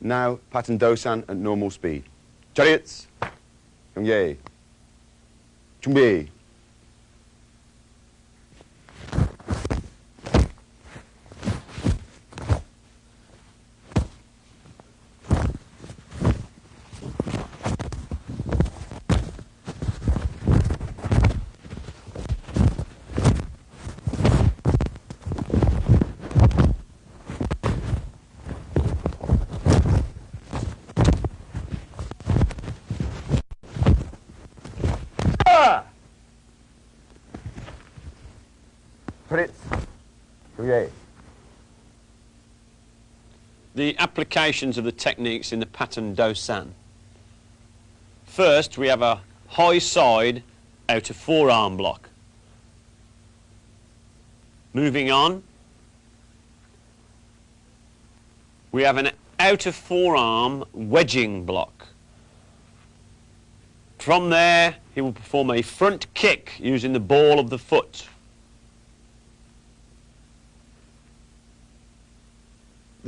Now, pattern dosan at normal speed. Chariots. 경계. 준비. The applications of the techniques in the pattern dosan. First, we have a high side outer forearm block. Moving on, we have an outer forearm wedging block. From there, he will perform a front kick using the ball of the foot.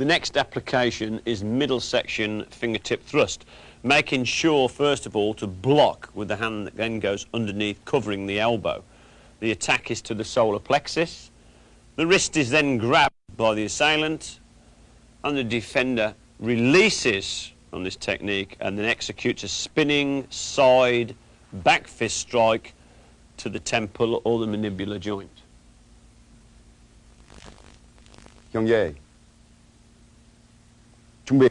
The next application is middle section fingertip thrust, making sure, first of all, to block with the hand that then goes underneath, covering the elbow. The attack is to the solar plexus. The wrist is then grabbed by the assailant, and the defender releases on this technique and then executes a spinning side back fist strike to the temple or the mandibular joint. 경계. 준비.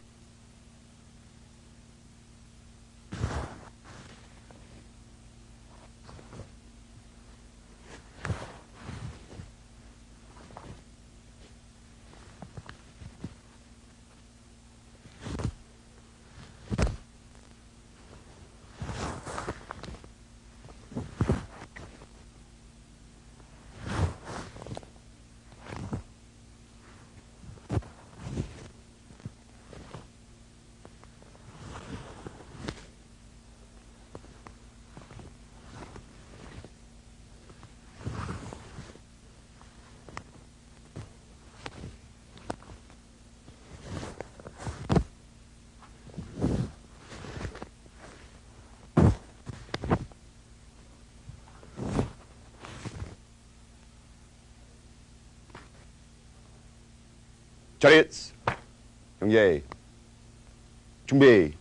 Chariots. 경계. 준비.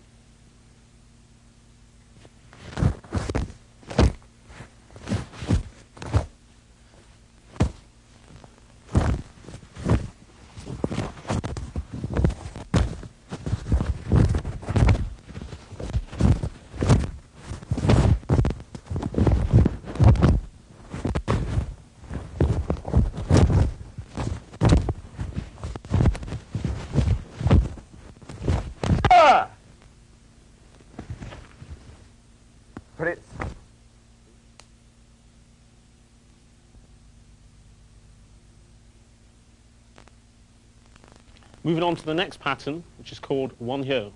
Moving on to the next pattern, which is called Won-hyo.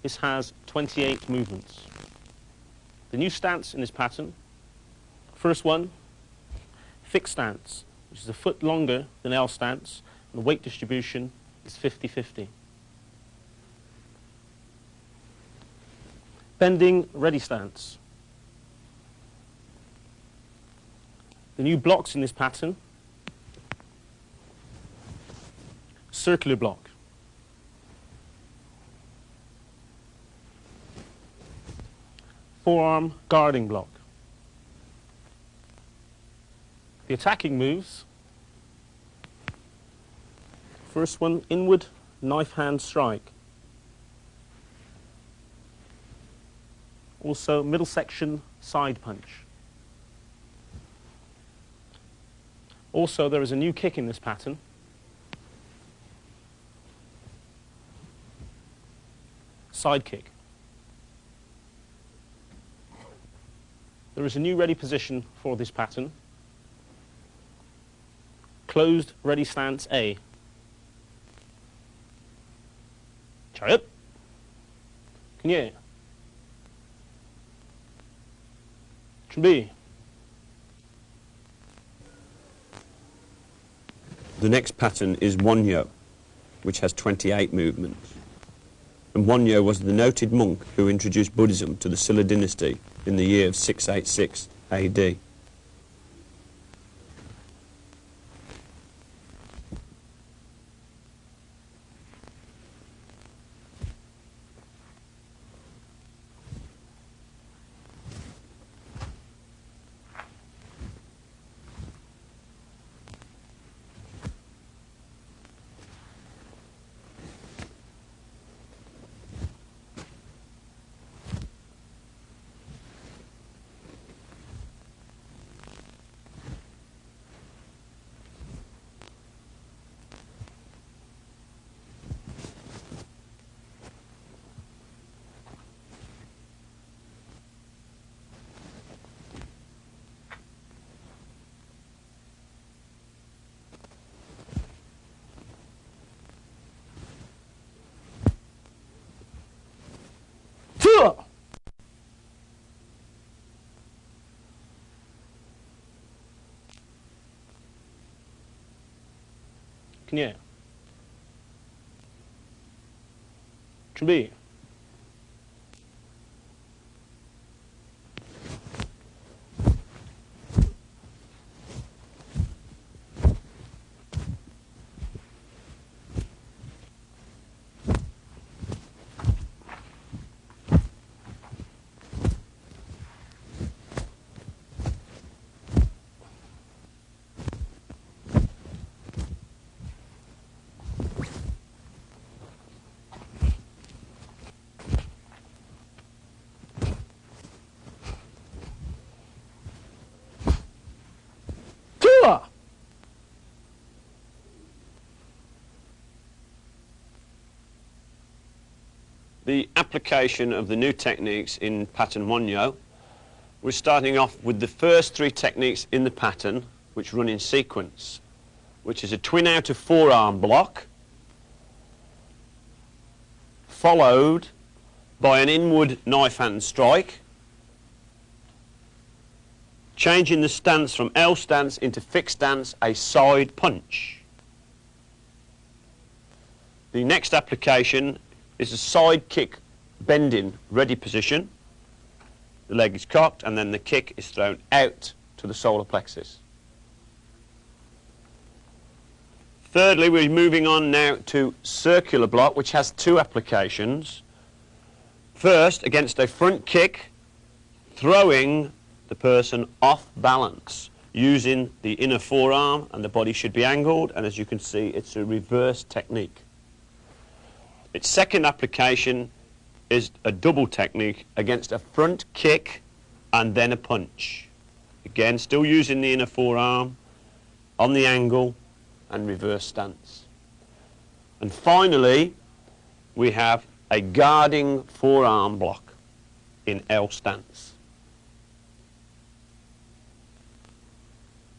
This has 28 movements. The new stance in this pattern, first one, fixed stance, which is a foot longer than L stance, and the weight distribution is 50-50. Bending ready stance. The new blocks in this pattern, circular block. Forearm guarding block. The attacking moves. First one, inward knife hand strike. Also middle section side punch. Also there is a new kick in this pattern. Side kick. There is a new ready position for this pattern. Closed ready stance A. Chariot. 경계. 준비. The next pattern is Won-hyo, which has 28 movements. and Wonyo was the noted monk who introduced Buddhism to the Silla dynasty in the year of 686 AD. 그녀 준비. The application of the new techniques in pattern Wonyo, we're starting off with the first three techniques in the pattern, which run in sequence, which is a twin out of forearm block, followed by an inward knife hand strike, changing the stance from L stance into fixed stance, a side punch. The next application is a side kick bending ready position. The leg is cocked and then the kick is thrown out to the solar plexus. Thirdly, we're moving on now to circular block, which has two applications. First, against a front kick, throwing the person off balance using the inner forearm, and the body should be angled, and as you can see, it's a reverse technique. Its second application is a double technique against a front kick and then a punch. Again, still using the inner forearm, on the angle, and reverse stance. And finally, we have a guarding forearm block in L stance.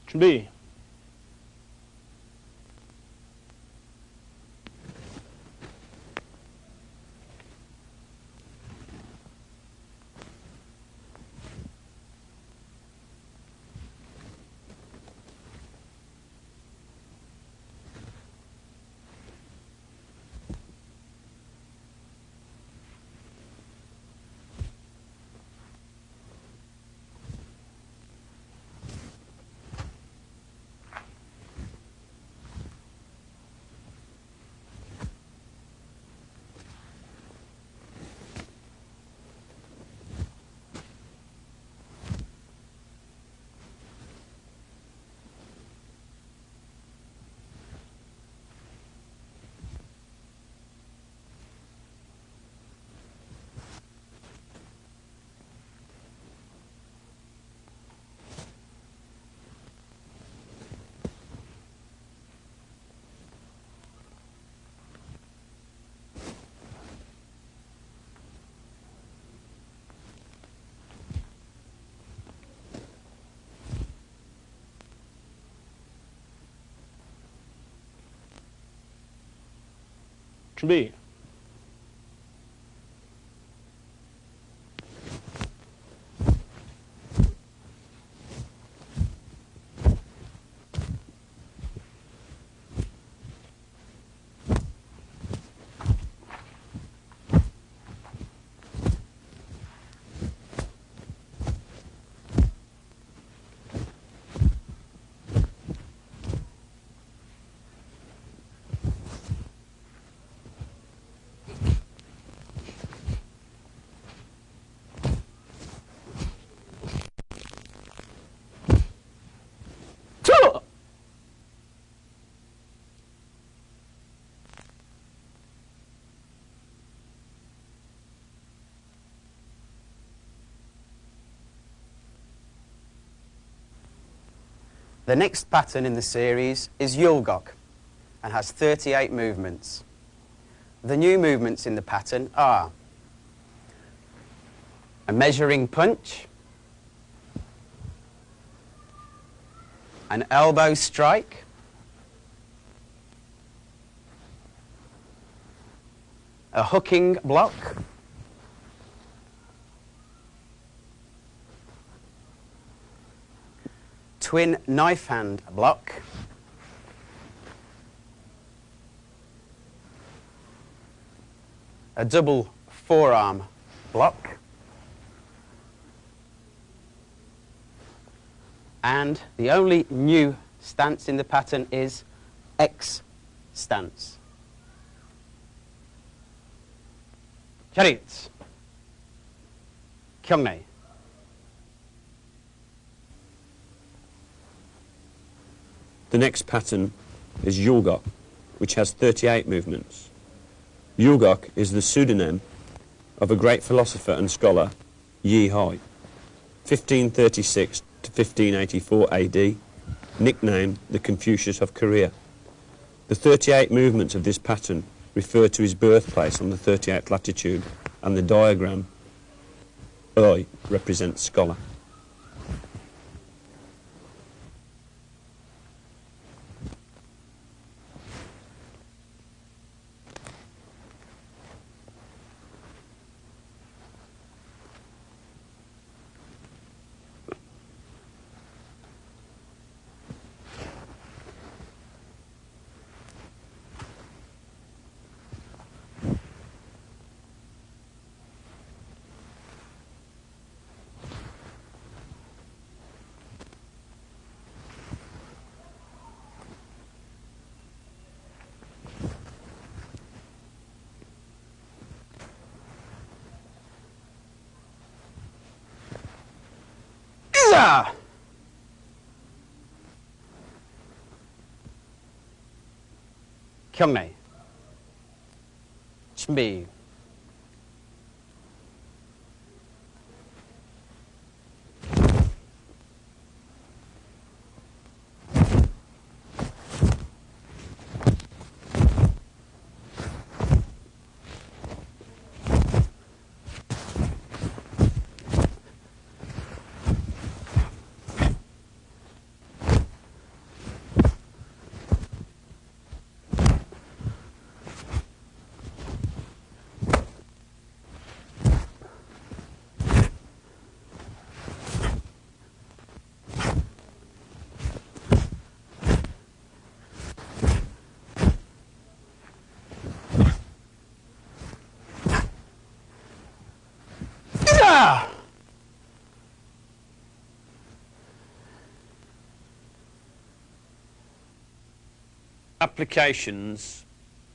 준비. 준비. The next pattern in the series is Yulgok and has 38 movements. The new movements in the pattern are a measuring punch, an elbow strike, a hooking block, twin knife hand block, a double forearm block, and the only new stance in the pattern is X stance. Chariots. Kyungnei. The next pattern is Yulgok, which has 38 movements. Yulgok is the pseudonym of a great philosopher and scholar, Yi Hai, 1536 to 1584 AD, nicknamed the Confucius of Korea. The 38 movements of this pattern refer to his birthplace on the 38th latitude, and the diagram I represents scholar. Iza! Kyungnei. 준비. Iza! Applications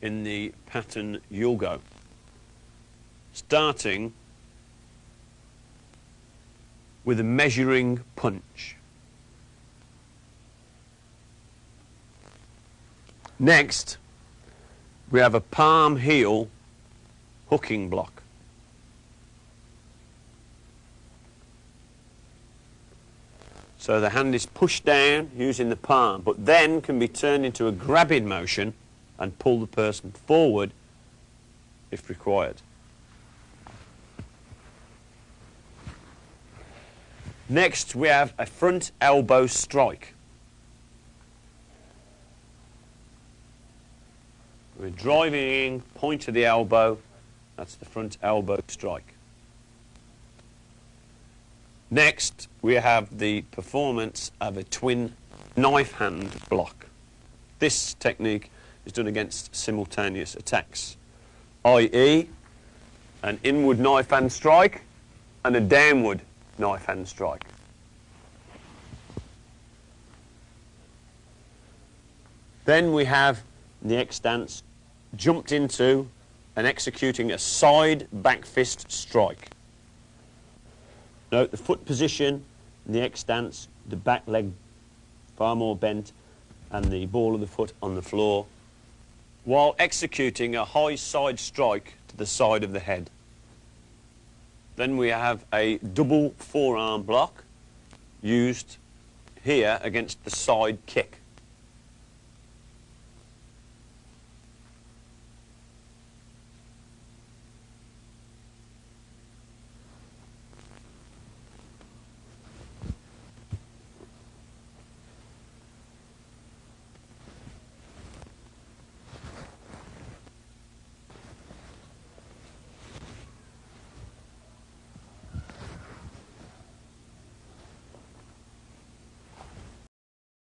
in the pattern Yulgo, starting with a measuring punch. Next, we have a palm heel hooking block. So the hand is pushed down using the palm, but then can be turned into a grabbing motion and pull the person forward if required. Next, we have a front elbow strike. We're driving in, point of the elbow, that's the front elbow strike. Next, we have the performance of a twin knife hand block. This technique is done against simultaneous attacks, i.e. an inward knife hand strike and a downward knife hand strike. Then we have the X stance jumped into and executing a side back fist strike. Note the foot position in the X stance, the back leg far more bent and the ball of the foot on the floor, while executing a high side strike to the side of the head. Then we have a double forearm block used here against the side kick.